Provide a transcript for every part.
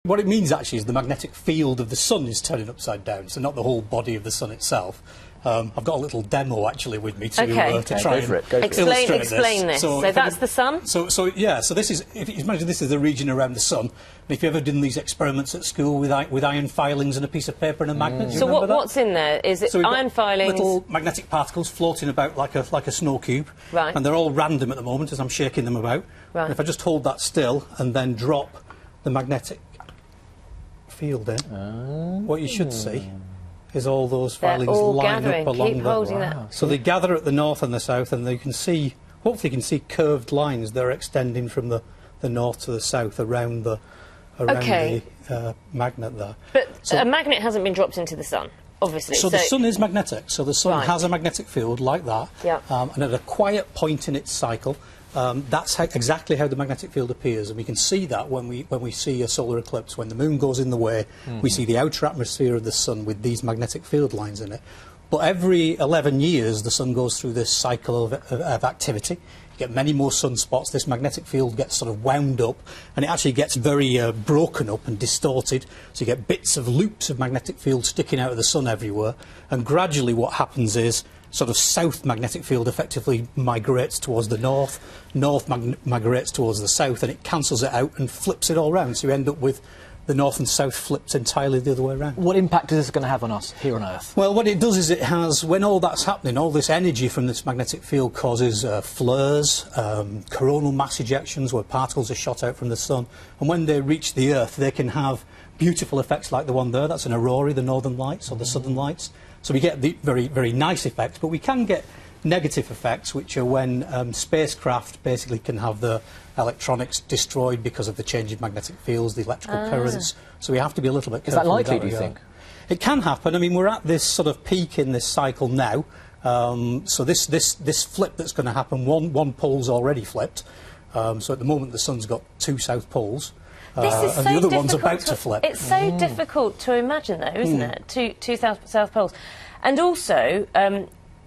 What it means actually is the magnetic field of the sun is turning upside down, so not the whole body of the sun itself. I've got a little demo actually with me to try and explain this. So that's the sun? So this is, if you imagine this is the region around the sun, and if you've ever done these experiments at school with iron filings and a piece of paper and a magnet, so what's in there? Is it iron filings? Little magnetic particles floating about like a snow cube, right? And they're all random at the moment as I'm shaking them about. Right. And if I just hold that still and then drop the magnetic field in, what you should see is all those filings line up along the... So they gather at the north and the south, and you can see, hopefully you can see curved lines that are extending from the north to the south around the magnet there. But a magnet hasn't been dropped into the sun, obviously. So the sun is magnetic, so the sun has a magnetic field like that, and at a quiet point in its cycle, that's exactly how the magnetic field appears, and we can see that when we see a solar eclipse. When the moon goes in the way, we see the outer atmosphere of the sun with these magnetic field lines in it. But every 11 years, the sun goes through this cycle of activity. You get many more sunspots. This magnetic field gets sort of wound up, and it actually gets very broken up and distorted. So you get bits of loops of magnetic field sticking out of the sun everywhere. And gradually what happens is sort of south magnetic field effectively migrates towards the north, migrates towards the south, and it cancels it out and flips it all round. So you end up with the north and south flipped entirely the other way around. What impact is this going to have on us here on Earth? Well, what it does is it has, when all that's happening, all this energy from this magnetic field causes flares, coronal mass ejections where particles are shot out from the sun, and when they reach the Earth they can have beautiful effects like the one there. That's an aurora, the northern lights or the southern lights. So we get the very, very nice effects, but we can get negative effects, which are when spacecraft basically can have the electronics destroyed because of the change in magnetic fields, the electrical currents. So we have to be a little bit careful. Is that likely, do you think? It can happen. I mean, we're at this sort of peak in this cycle now. So this flip that's going to happen, one pole's already flipped. So at the moment the sun's got 2 south poles. And the other one's about to flip. It's so difficult to imagine, though, isn't it? Two south poles, and also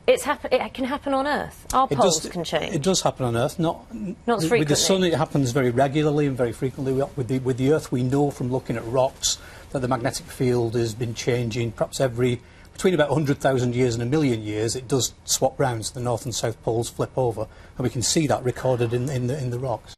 it can happen on Earth. Our poles can change. It does happen on Earth, not frequently. With the sun, it happens very regularly and very frequently. With the Earth, we know from looking at rocks that the magnetic field has been changing. Perhaps between about 100,000 years and 1 million years, it does swap round. So the north and south poles flip over, and we can see that recorded in the rocks.